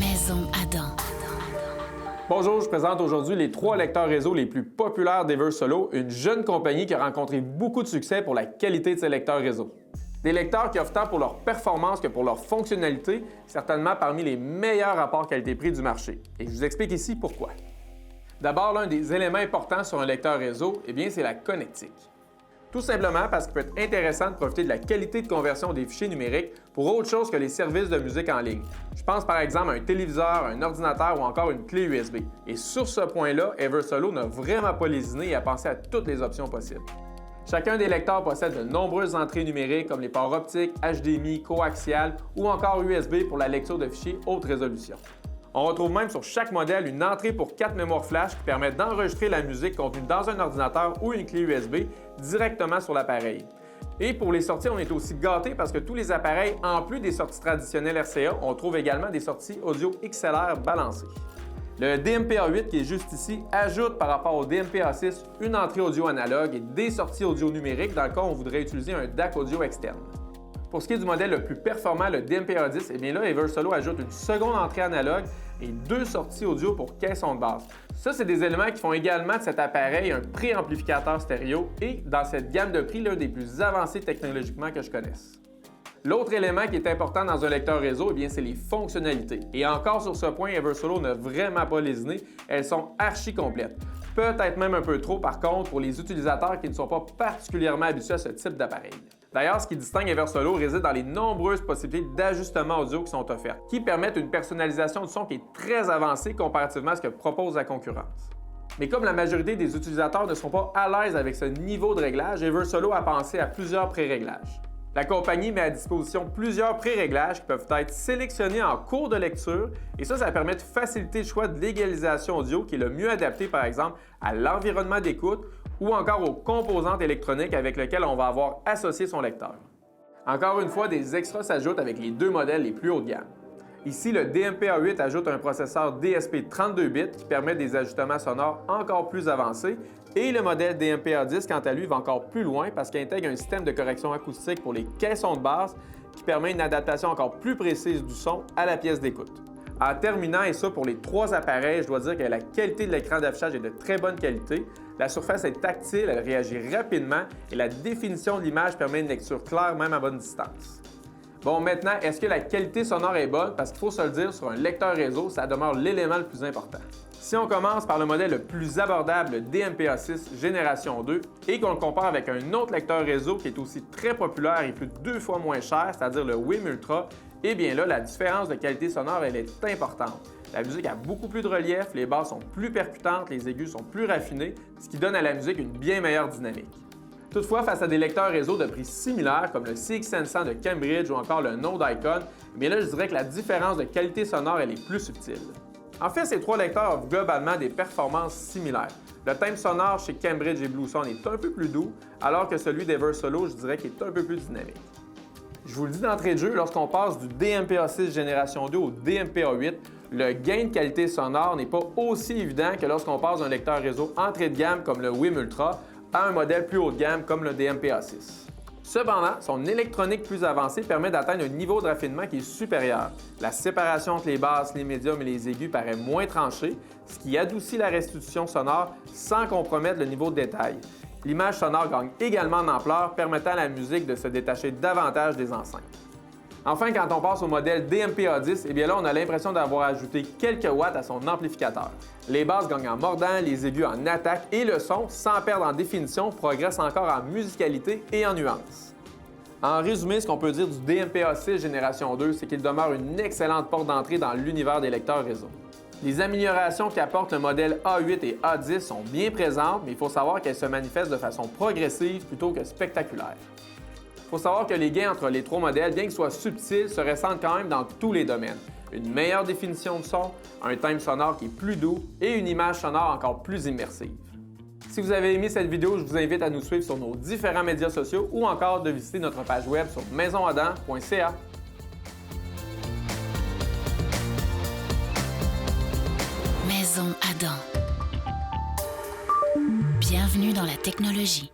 Maison Adam. Bonjour, je présente aujourd'hui les 3 lecteurs réseau les plus populaires d'Eversolo, une jeune compagnie qui a rencontré beaucoup de succès pour la qualité de ses lecteurs réseau. Des lecteurs qui offrent tant pour leur performance que pour leur fonctionnalité, certainement parmi les meilleurs rapports qualité-prix du marché. Et je vous explique ici pourquoi. D'abord, l'un des éléments importants sur un lecteur réseau, c'est la connectique. Tout simplement parce qu'il peut être intéressant de profiter de la qualité de conversion des fichiers numériques pour autre chose que les services de musique en ligne. Je pense par exemple à un téléviseur, un ordinateur ou encore une clé USB. Et sur ce point-là, Eversolo n'a vraiment pas lésiné et a pensé à toutes les options possibles. Chacun des lecteurs possède de nombreuses entrées numériques comme les ports optiques, HDMI, coaxial ou encore USB pour la lecture de fichiers haute résolution. On retrouve même sur chaque modèle une entrée pour 4 mémoires flash qui permettent d'enregistrer la musique contenue dans un ordinateur ou une clé USB directement sur l'appareil. Et pour les sorties, on est aussi gâtés parce que tous les appareils, en plus des sorties traditionnelles RCA, on trouve également des sorties audio XLR balancées. Le DMPA8 qui est juste ici ajoute par rapport au DMPA6 une entrée audio analogue et des sorties audio numériques dans le cas où on voudrait utiliser un DAC audio externe. Pour ce qui est du modèle le plus performant, le DMPA10, là, Eversolo ajoute une seconde entrée analogue et 2 sorties audio pour caisson de basse. Ça, c'est des éléments qui font également de cet appareil un préamplificateur stéréo et, dans cette gamme de prix, l'un des plus avancés technologiquement que je connaisse. L'autre élément qui est important dans un lecteur réseau, c'est les fonctionnalités. Et encore sur ce point, Eversolo n'a vraiment pas lésiné, elles sont archi complètes. Peut-être même un peu trop, par contre, pour les utilisateurs qui ne sont pas particulièrement habitués à ce type d'appareil. D'ailleurs, ce qui distingue Eversolo réside dans les nombreuses possibilités d'ajustement audio qui sont offertes, qui permettent une personnalisation du son qui est très avancée comparativement à ce que propose la concurrence. Mais comme la majorité des utilisateurs ne sont pas à l'aise avec ce niveau de réglage, Eversolo a pensé à plusieurs pré-réglages. La compagnie met à disposition plusieurs pré-réglages qui peuvent être sélectionnés en cours de lecture et ça permet de faciliter le choix de l'égalisation audio qui est le mieux adapté par exemple à l'environnement d'écoute ou encore aux composantes électroniques avec lesquelles on va avoir associé son lecteur. Encore une fois, des extras s'ajoutent avec les 2 modèles les plus haut de gamme. Ici, le DMPA8 ajoute un processeur DSP 32 bits qui permet des ajustements sonores encore plus avancés et le modèle DMPA10, quant à lui, va encore plus loin parce qu'il intègre un système de correction acoustique pour les caissons de basse qui permet une adaptation encore plus précise du son à la pièce d'écoute. En terminant, et ça pour les 3 appareils, je dois dire que la qualité de l'écran d'affichage est de très bonne qualité. La surface est tactile, elle réagit rapidement et la définition de l'image permet une lecture claire même à bonne distance. Bon, maintenant, est-ce que la qualité sonore est bonne? Parce qu'il faut se le dire, sur un lecteur réseau, ça demeure l'élément le plus important. Si on commence par le modèle le plus abordable, le DMPA6 Génération 2, et qu'on le compare avec un autre lecteur réseau qui est aussi très populaire et plus de 2 fois moins cher, c'est-à-dire le WIM Ultra, là, la différence de qualité sonore, elle est importante. La musique a beaucoup plus de relief, les basses sont plus percutantes, les aigus sont plus raffinés, ce qui donne à la musique une bien meilleure dynamique. Toutefois, face à des lecteurs réseau de prix similaires comme le CX500 de Cambridge ou encore le Node Icon, là, je dirais que la différence de qualité sonore, elle est plus subtile. En fait, ces 3 lecteurs offrent globalement des performances similaires. Le thème sonore chez Cambridge et Bluesound est un peu plus doux, alors que celui d'Eversolo, je dirais qu'il est un peu plus dynamique. Je vous le dis d'entrée de jeu, lorsqu'on passe du DMPA6 Génération 2 au DMPA8, le gain de qualité sonore n'est pas aussi évident que lorsqu'on passe d'un lecteur réseau entrée de gamme comme le WIM Ultra à un modèle plus haut de gamme comme le DMPA6. Cependant, son électronique plus avancée permet d'atteindre un niveau de raffinement qui est supérieur. La séparation entre les basses, les médiums et les aigus paraît moins tranchée, ce qui adoucit la restitution sonore sans compromettre le niveau de détail. L'image sonore gagne également en ampleur, permettant à la musique de se détacher davantage des enceintes. Enfin, quand on passe au modèle DMPA10, là, on a l'impression d'avoir ajouté quelques watts à son amplificateur. Les basses gagnent en mordant, les aigus en attaque et le son, sans perdre en définition, progresse encore en musicalité et en nuances. En résumé, ce qu'on peut dire du DMPA6 Génération 2, c'est qu'il demeure une excellente porte d'entrée dans l'univers des lecteurs réseau. Les améliorations qu'apportent le modèle A8 et A10 sont bien présentes, mais il faut savoir qu'elles se manifestent de façon progressive plutôt que spectaculaire. Il faut savoir que les gains entre les 3 modèles, bien qu'ils soient subtils, se ressentent quand même dans tous les domaines. Une meilleure définition de son, un thème sonore qui est plus doux et une image sonore encore plus immersive. Si vous avez aimé cette vidéo, je vous invite à nous suivre sur nos différents médias sociaux ou encore de visiter notre page web sur maisonadam.ca. Maison Adam. Bienvenue dans la technologie.